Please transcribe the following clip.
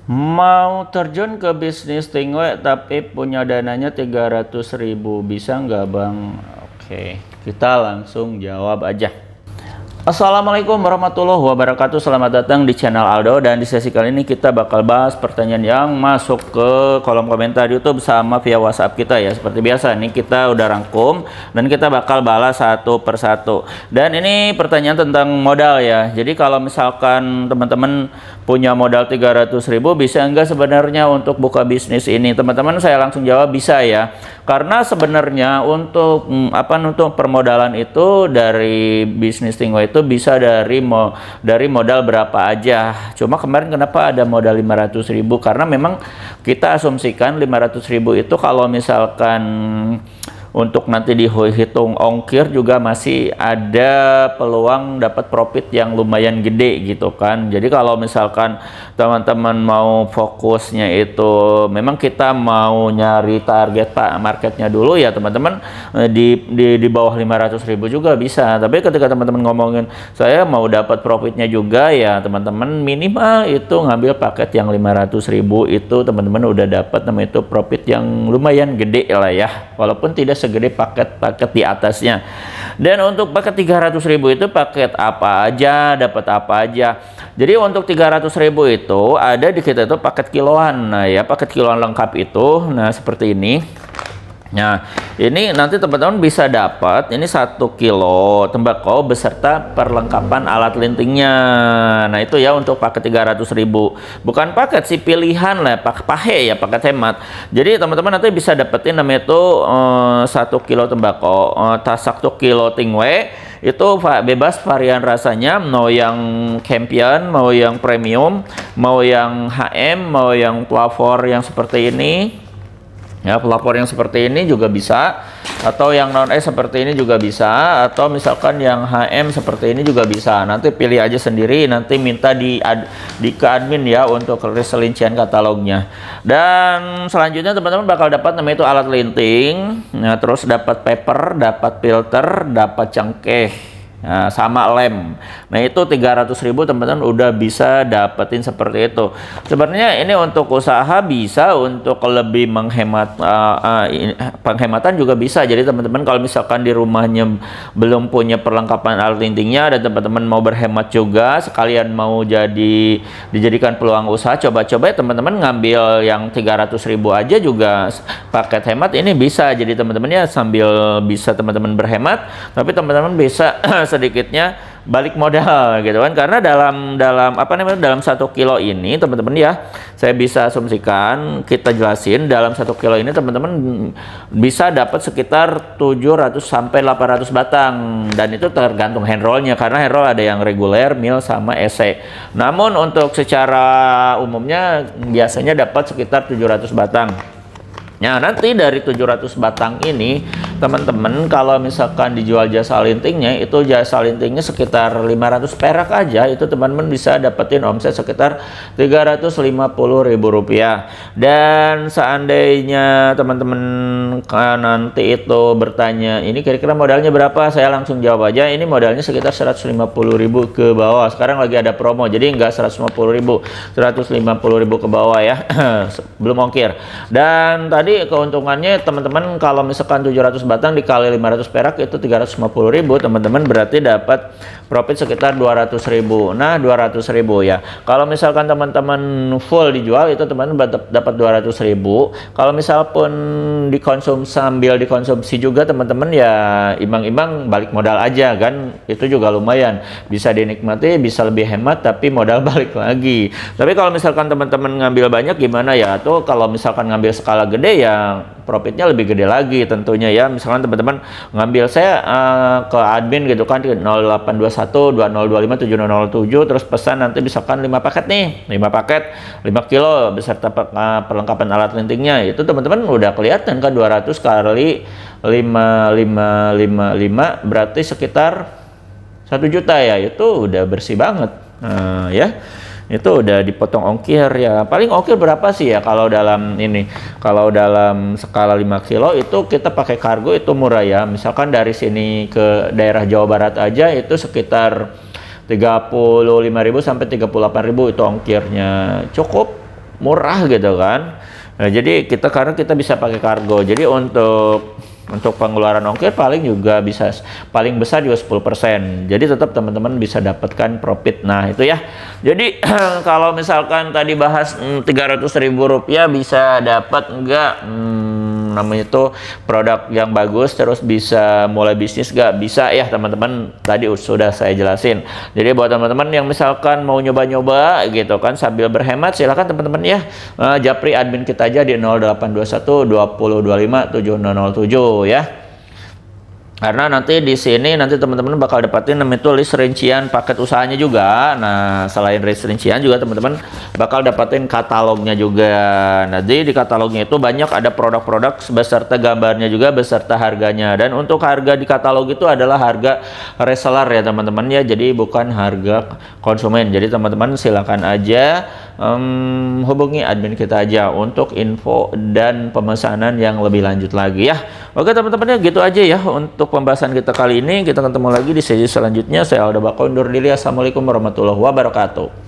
Mau terjun ke bisnis tingwe tapi punya dananya 300.000, bisa nggak Bang? Oke, kita langsung jawab aja. Assalamualaikum warahmatullahi wabarakatuh. Selamat datang di channel Aldo, dan di sesi kali ini kita bakal bahas pertanyaan yang masuk ke kolom komentar YouTube sama via WhatsApp kita ya. Seperti biasa nih, kita udah rangkum dan kita bakal balas satu persatu. Dan ini pertanyaan tentang modal ya. Jadi kalau misalkan teman-teman punya modal 300.000, bisa enggak sebenarnya untuk buka bisnis ini? Teman-teman, saya langsung jawab bisa ya. Karena sebenarnya untuk untuk permodalan itu dari bisnis tinggal itu bisa dari modal berapa aja. Cuma kemarin kenapa ada modal 500.000? Karena memang kita asumsikan 500.000 itu kalau misalkan untuk nanti dihitung ongkir juga masih ada peluang dapat profit yang lumayan gede gitu kan. Jadi kalau misalkan teman-teman mau fokusnya itu memang kita mau nyari target marketnya dulu ya teman-teman, di bawah 500.000 juga bisa. Tapi ketika teman-teman ngomongin saya mau dapat profitnya juga ya teman-teman, minimal itu ngambil paket yang 500.000 itu teman-teman udah dapat namanya itu profit yang lumayan gede lah ya, walaupun tidak segede paket-paket di atasnya. Dan untuk paket 300.000 itu paket apa aja, dapat apa aja. Jadi untuk 300.000 itu ada di kita itu paket kiloan. Nah ya, paket kiloan lengkap itu nah seperti ini. Nah ini nanti teman-teman bisa dapat ini 1 kilo tembakau beserta perlengkapan alat lintingnya. Nah itu ya untuk paket 300.000, bukan paket sih, pilihan lah, pakai ya, paket hemat. Jadi teman-teman nanti bisa dapetin namanya itu 1 kilo tembakau, tas 1 kilo tingwe itu bebas varian rasanya, mau yang Champion, mau yang premium, mau yang HM, mau yang pelapor yang seperti ini ya, pelapor yang seperti ini juga bisa, atau yang non es seperti ini juga bisa, atau misalkan yang HM seperti ini juga bisa. Nanti pilih aja sendiri, nanti minta di ke admin ya untuk rincian katalognya. Dan selanjutnya teman-teman bakal dapat namanya itu alat linting, nah terus dapat paper, dapat filter, dapat cengkeh, nah, sama lem. Nah itu 300.000 teman-teman udah bisa dapetin seperti itu. Sebenarnya ini untuk usaha bisa, untuk lebih menghemat penghematan juga bisa. Jadi teman-teman kalau misalkan di rumahnya belum punya perlengkapan alat lintingnya dan teman-teman mau berhemat juga sekalian mau dijadikan peluang usaha, coba-coba ya teman-teman ngambil yang 300.000 aja juga paket hemat ini bisa. Jadi teman-teman ya sambil bisa teman-teman berhemat, tapi teman-teman bisa sedikitnya balik modal gitu kan. Karena dalam dalam 1 kilo ini teman-teman ya, saya bisa asumsikan, kita jelasin, dalam 1 kilo ini teman-teman bisa dapat sekitar 700 sampai 800 batang, dan itu tergantung handrollnya, karena handroll ada yang reguler, mil sama ese. Namun untuk secara umumnya biasanya dapat sekitar 700 batang. Nah nanti dari 700 batang ini teman-teman kalau misalkan dijual jasa lintingnya, itu jasa lintingnya sekitar 500 perak aja, itu teman-teman bisa dapetin omset sekitar 350.000 rupiah. Dan seandainya teman-teman nanti itu bertanya ini kira-kira modalnya berapa, saya langsung jawab aja, ini modalnya sekitar 150.000 ke bawah. Sekarang lagi ada promo, jadi enggak 150.000, 150.000 ke bawah ya belum ongkir. Dan tadi keuntungannya teman-teman kalau misalkan 700 batang dikali 500 perak itu 350.000, teman-teman berarti dapat profit sekitar 200.000. Nah 200.000 ya, kalau misalkan teman-teman full dijual itu teman-teman dapat 200.000. Kalau misal pun sambil dikonsumsi juga teman-teman ya imbang-imbang balik modal aja kan, itu juga lumayan bisa dinikmati, bisa lebih hemat tapi modal balik lagi. Tapi kalau misalkan teman-teman ngambil banyak gimana ya, tuh kalau misalkan ngambil skala gede ya profitnya lebih gede lagi tentunya ya. Misalkan teman-teman ngambil saya ke admin gitu kan, 0821 2025 7007, terus pesan nanti misalkan 5 paket nih, 5 paket 5 kilo beserta perlengkapan alat lintingnya, itu teman-teman udah kelihatan kan 200 kali 5 berarti sekitar 1 juta ya, itu udah bersih banget. Nah ya itu udah dipotong ongkir ya. Paling ongkir berapa sih ya kalau dalam ini, kalau dalam skala 5 kilo itu kita pakai kargo itu murah ya. Misalkan dari sini ke daerah Jawa Barat aja itu sekitar 35.000 sampai 38.000 itu ongkirnya, cukup murah gitu kan. Nah, jadi karena kita bisa pakai kargo. Jadi untuk pengeluaran ongkir paling juga bisa paling besar juga 10%. Jadi tetap teman-teman bisa dapatkan profit. Nah, itu ya. Jadi kalau misalkan tadi bahas 300.000 rupiah bisa dapat enggak namanya itu produk yang bagus terus bisa mulai bisnis gak? Bisa ya teman-teman, tadi sudah saya jelasin. Jadi buat teman-teman yang misalkan mau nyoba-nyoba gitu kan sambil berhemat, silahkan teman-teman ya japri admin kita aja di 0821 2025 7007 ya. Karena nanti di sini teman-teman bakal dapatin namanya itu list rincian paket usahanya juga. Nah, selain list rincian juga teman-teman bakal dapatin katalognya juga. Nanti di katalognya itu banyak ada produk-produk beserta gambarnya juga beserta harganya. Dan untuk harga di katalog itu adalah harga reseller ya teman-teman ya. Jadi bukan harga konsumen. Jadi teman-teman silakan aja hubungi admin kita aja untuk info dan pemesanan yang lebih lanjut lagi ya. Oke teman-teman ya, gitu aja ya untuk pembahasan kita kali ini. Kita ketemu lagi di sesi selanjutnya. Saya Alda Bako undur diri. Assalamualaikum warahmatullahi wabarakatuh.